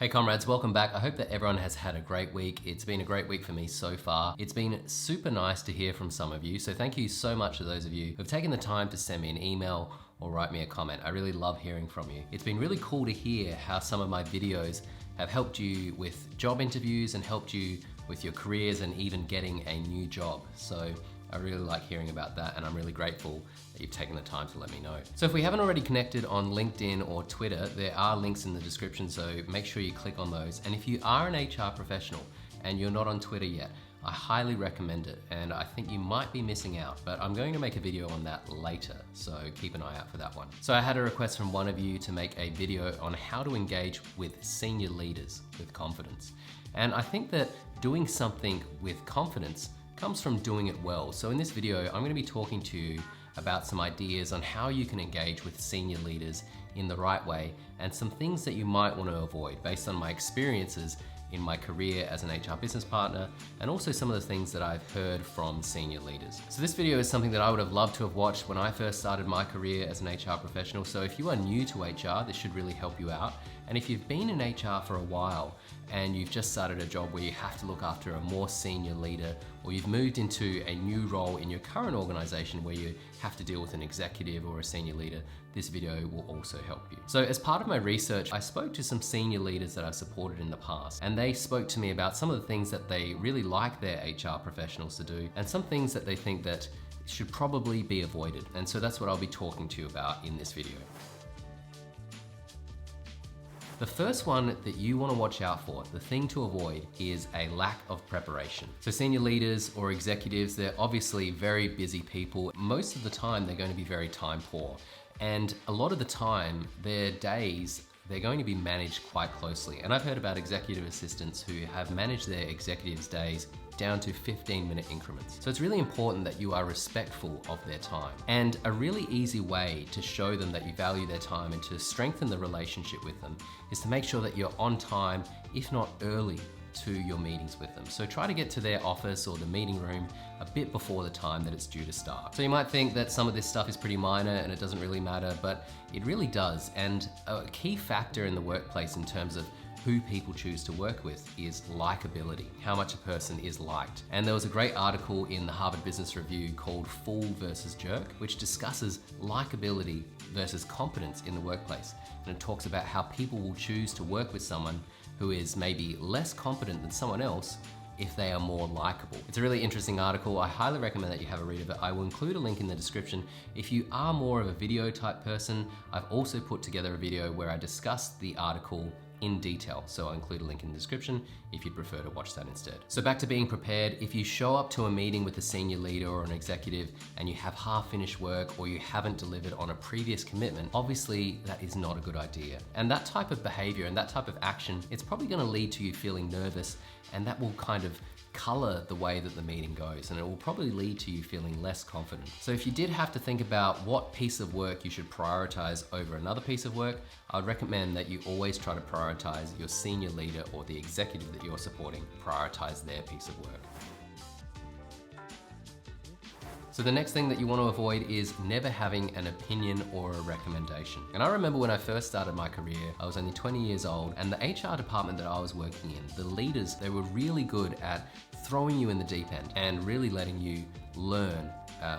Hey comrades, welcome back. I hope that everyone has had a great week. It's been a great week for me so far. It's been super nice to hear from some of you, so thank you so much to those of you who've taken the time to send me an email or write me a comment. I really love hearing from you. It's been really cool to hear how some of my videos have helped you with job interviews and helped you with your careers and even getting a new job. So I really like hearing about that, and I'm really grateful that you've taken the time to let me know. So if we haven't already connected on LinkedIn or Twitter, there are links in the description, so make sure you click on those. And if you are an HR professional and you're not on Twitter yet, I highly recommend it, and I think you might be missing out, but I'm going to make a video on that later, so keep an eye out for that one. So I had a request from one of you to make a video on how to engage with senior leaders with confidence. And I think that doing something with confidence comes from doing it well. So in this video, I'm gonna be talking to you about some ideas on how you can engage with senior leaders in the right way and some things that you might want to avoid based on my experiences in my career as an HR business partner, and also some of the things that I've heard from senior leaders. So this video is something that I would have loved to have watched when I first started my career as an HR professional. So if you are new to HR, this should really help you out. And if you've been in HR for a while and you've just started a job where you have to look after a more senior leader, or you've moved into a new role in your current organization where you have to deal with an executive or a senior leader, this video will also help you. So as part of my research, I spoke to some senior leaders that I've supported in the past, and they spoke to me about some of the things that they really like their HR professionals to do, and some things that they think that should probably be avoided. And so that's what I'll be talking to you about in this video. The first one that you want to watch out for, the thing to avoid, is a lack of preparation. So senior leaders or executives, they're obviously very busy people. Most of the time, they're going to be very time poor. And a lot of the time, their days, they're going to be managed quite closely. And I've heard about executive assistants who have managed their executives' days down to 15-minute increments. So it's really important that you are respectful of their time. And a really easy way to show them that you value their time and to strengthen the relationship with them is to make sure that you're on time, if not early, to your meetings with them. So try to get to their office or the meeting room a bit before the time that it's due to start. So you might think that some of this stuff is pretty minor and it doesn't really matter, but it really does. And a key factor in the workplace in terms of who people choose to work with is likability, how much a person is liked. And there was a great article in the Harvard Business Review called Fool versus Jerk, which discusses likability versus competence in the workplace. And it talks about how people will choose to work with someone who is maybe less competent than someone else if they are more likable. It's a really interesting article. I highly recommend that you have a read of it. I will include a link in the description. If you are more of a video type person, I've also put together a video where I discuss the article in detail. So I'll include a link in the description if you'd prefer to watch that instead. So back to being prepared. If you show up to a meeting with a senior leader or an executive and you have half finished work or you haven't delivered on a previous commitment, obviously that is not a good idea. And that type of behavior and that type of action, it's probably gonna lead to you feeling nervous, and that will kind of color the way that the meeting goes, and it will probably lead to you feeling less confident. So if you did have to think about what piece of work you should prioritize over another piece of work, I'd recommend that you always try to prioritize your senior leader or the executive that you're supporting, prioritize their piece of work. So the next thing that you want to avoid is never having an opinion or a recommendation. And I remember when I first started my career, I was only 20 years old, and the HR department that I was working in, the leaders, they were really good at throwing you in the deep end and really letting you learn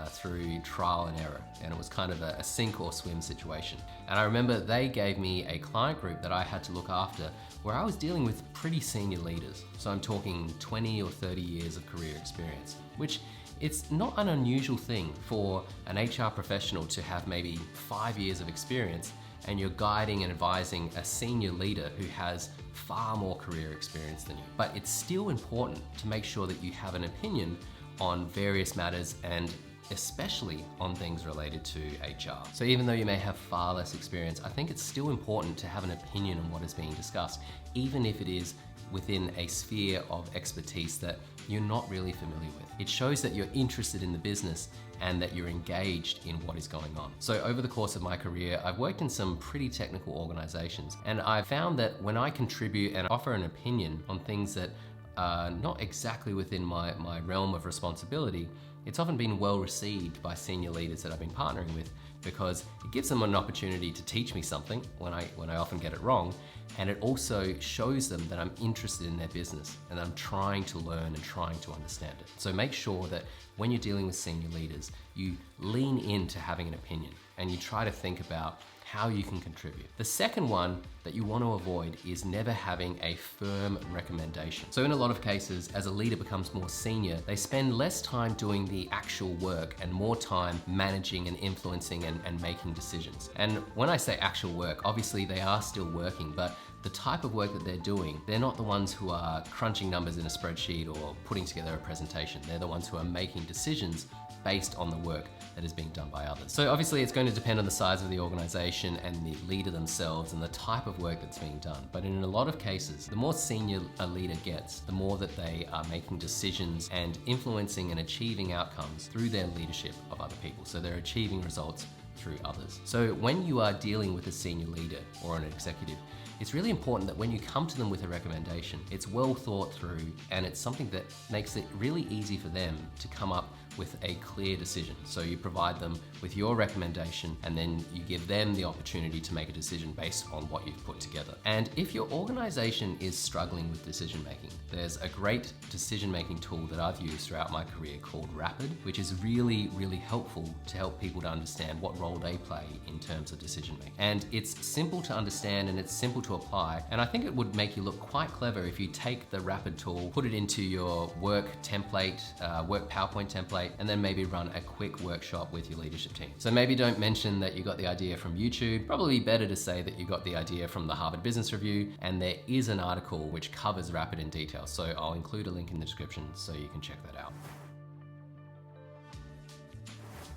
through trial and error. And it was kind of a sink or swim situation. And I remember they gave me a client group that I had to look after where I was dealing with pretty senior leaders. So I'm talking 20 or 30 years of career experience, which it's not an unusual thing for an HR professional to have maybe 5 years of experience and you're guiding and advising a senior leader who has far more career experience than you. But it's still important to make sure that you have an opinion on various matters, and especially on things related to HR. So even though you may have far less experience, I think it's still important to have an opinion on what is being discussed, even if it is within a sphere of expertise that you're not really familiar with. It shows that you're interested in the business and that you're engaged in what is going on. So over the course of my career, I've worked in some pretty technical organizations, and I've found that when I contribute and offer an opinion on things that are not exactly within my realm of responsibility, it's often been well received by senior leaders that I've been partnering with, because it gives them an opportunity to teach me something when I often get it wrong, and it also shows them that I'm interested in their business and I'm trying to learn and trying to understand it. So make sure that when you're dealing with senior leaders, you lean into having an opinion and you try to think about how you can contribute. The second one that you want to avoid is never having a firm recommendation. So in a lot of cases, as a leader becomes more senior, they spend less time doing the actual work and more time managing and influencing and making decisions. And when I say actual work, obviously they are still working, but the type of work that they're doing, they're not the ones who are crunching numbers in a spreadsheet or putting together a presentation. They're the ones who are making decisions based on the work that is being done by others. So obviously it's going to depend on the size of the organization and the leader themselves and the type of work that's being done. But in a lot of cases, the more senior a leader gets, the more that they are making decisions and influencing and achieving outcomes through their leadership of other people. So they're achieving results through others. So when you are dealing with a senior leader or an executive, it's really important that when you come to them with a recommendation, it's well thought through and it's something that makes it really easy for them to come up with a clear decision. So you provide them with your recommendation and then you give them the opportunity to make a decision based on what you've put together. And if your organization is struggling with decision making, there's a great decision making tool that I've used throughout my career called Rapid, which is really, really helpful to help people to understand what role they play in terms of decision making. And it's simple to understand and it's simple to apply. And I think it would make you look quite clever if you take the Rapid tool, put it into your work template, work PowerPoint template, and then maybe run a quick workshop with your leadership team. So maybe don't mention that you got the idea from YouTube. Probably better to say that you got the idea from the Harvard Business Review, and there is an article which covers Rapid in detail. So I'll include a link in the description so you can check that out.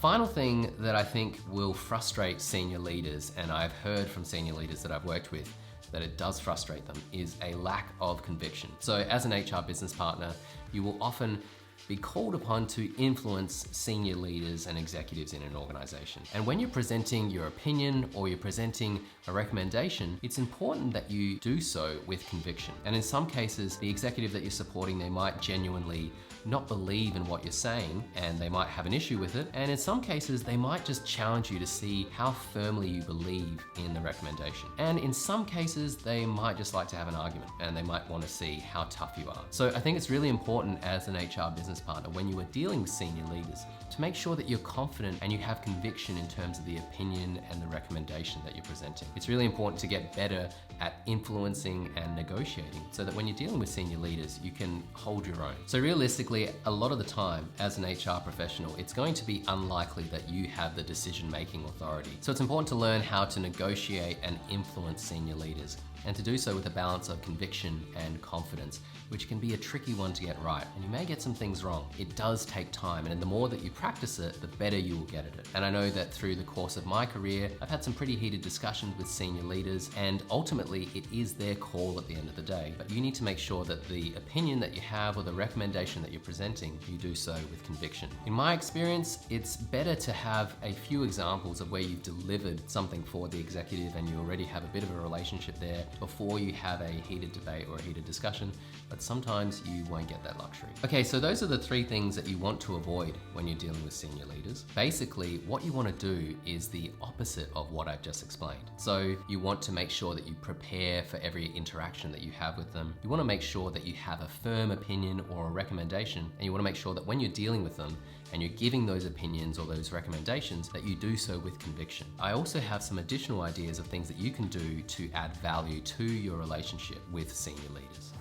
Final thing that I think will frustrate senior leaders, and I've heard from senior leaders that I've worked with that it does frustrate them, is a lack of conviction. So as an HR business partner, you will often be called upon to influence senior leaders and executives in an organization. And when you're presenting your opinion or you're presenting a recommendation, it's important that you do so with conviction. And in some cases, the executive that you're supporting, they might genuinely not believe in what you're saying and they might have an issue with it. And in some cases, they might just challenge you to see how firmly you believe in the recommendation. And in some cases, they might just like to have an argument and they might want to see how tough you are. So I think it's really important as an HR business partner, when you are dealing with senior leaders, to make sure that you're confident and you have conviction in terms of the opinion and the recommendation that you're presenting. It's really important to get better at influencing and negotiating so that when you're dealing with senior leaders, you can hold your own. So realistically, a lot of the time as an HR professional, it's going to be unlikely that you have the decision-making authority. So it's important to learn how to negotiate and influence senior leaders, and to do so with a balance of conviction and confidence, which can be a tricky one to get right. And you may get some things wrong. It does take time, and the more that you practice it, the better you will get at it. And I know that through the course of my career, I've had some pretty heated discussions with senior leaders, and ultimately it is their call at the end of the day. But you need to make sure that the opinion that you have or the recommendation that you're presenting, you do so with conviction. In my experience, it's better to have a few examples of where you've delivered something for the executive and you already have a bit of a relationship there before you have a heated debate or a heated discussion, but sometimes you won't get that luxury. Okay, so those are the three things that you want to avoid when you're dealing with senior leaders. Basically, what you want to do is the opposite of what I've just explained. So you want to make sure that you prepare for every interaction that you have with them. You want to make sure that you have a firm opinion or a recommendation, and you want to make sure that when you're dealing with them and you're giving those opinions or those recommendations, that you do so with conviction. I also have some additional ideas of things that you can do to add value to your relationship with senior leaders.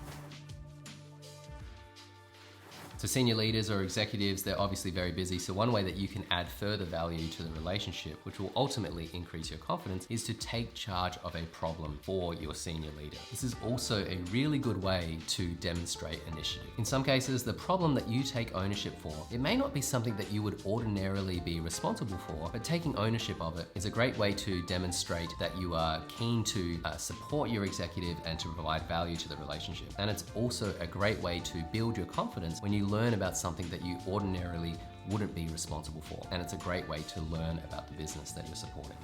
So senior leaders or executives, they're obviously very busy. So one way that you can add further value to the relationship, which will ultimately increase your confidence, is to take charge of a problem for your senior leader. This is also a really good way to demonstrate initiative. In some cases, the problem that you take ownership for, it may not be something that you would ordinarily be responsible for, but taking ownership of it is a great way to demonstrate that you are keen to support your executive and to provide value to the relationship. And it's also a great way to build your confidence when you learn about something that you ordinarily wouldn't be responsible for. And it's a great way to learn about the business that you're supporting.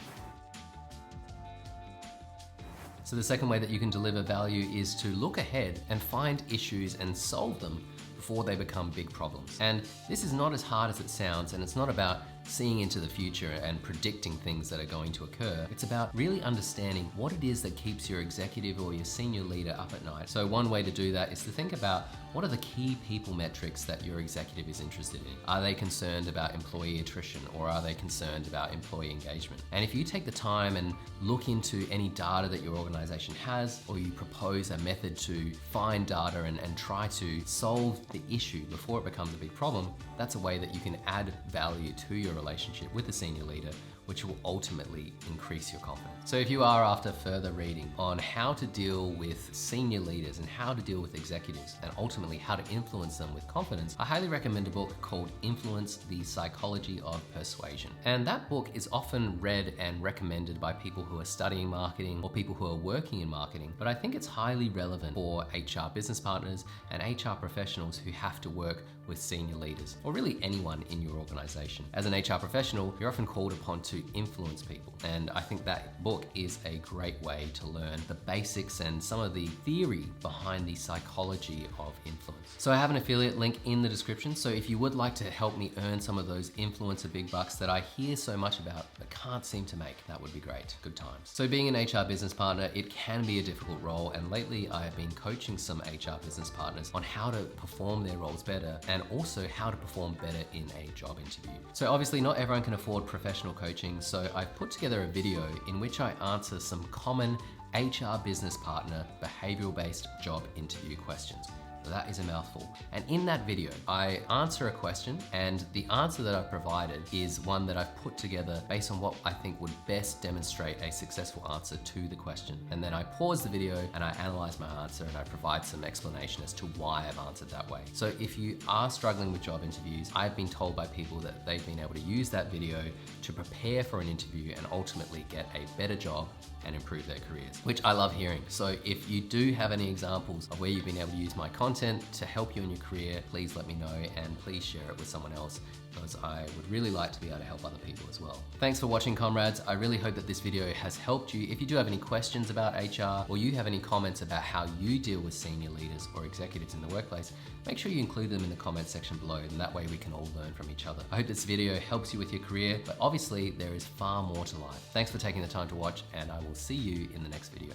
So the second way that you can deliver value is to look ahead and find issues and solve them before they become big problems. And this is not as hard as it sounds, and it's not about seeing into the future and predicting things that are going to occur. It's about really understanding what it is that keeps your executive or your senior leader up at night. So one way to do that is to think about what are the key people metrics that your executive is interested in. Are they concerned about employee attrition, or are they concerned about employee engagement? And if you take the time and look into any data that your organization has, or you propose a method to find data and try to solve the issue before it becomes a big problem, that's a way that you can add value to your relationship with the senior leader, which will ultimately increase your confidence. So if you are after further reading on how to deal with senior leaders and how to deal with executives and ultimately how to influence them with confidence, I highly recommend a book called Influence: The Psychology of Persuasion. And that book is often read and recommended by people who are studying marketing or people who are working in marketing, but I think it's highly relevant for HR business partners and HR professionals who have to work with senior leaders, or really anyone in your organization. As an HR professional, you're often called upon to influence people, and I think that book is a great way to learn the basics and some of the theory behind the psychology of influence. So I have an affiliate link in the description, so if you would like to help me earn some of those influencer big bucks that I hear so much about but can't seem to make, that would be great. Good times. So being an HR business partner, it can be a difficult role, and lately I have been coaching some HR business partners on how to perform their roles better and also how to perform better in a job interview. So obviously not everyone can afford professional coaching, so I've put together a video in which I answer some common HR business partner behavioral-based job interview questions. That is a mouthful. And in that video, I answer a question, and the answer that I've provided is one that I've put together based on what I think would best demonstrate a successful answer to the question. And then I pause the video and I analyze my answer and I provide some explanation as to why I've answered that way. So if you are struggling with job interviews, I've been told by people that they've been able to use that video to prepare for an interview and ultimately get a better job and improve their careers, which I love hearing. So if you do have any examples of where you've been able to use my content to help you in your career, please let me know, and please share it with someone else, because I would really like to be able to help other people as well. Thanks for watching, comrades. I really hope that this video has helped you. If you do have any questions about HR, or you have any comments about how you deal with senior leaders or executives in the workplace, make sure you include them in the comments section below, and that way we can all learn from each other. I hope this video helps you with your career, but obviously there is far more to life. Thanks for taking the time to watch, and I will see you in the next video.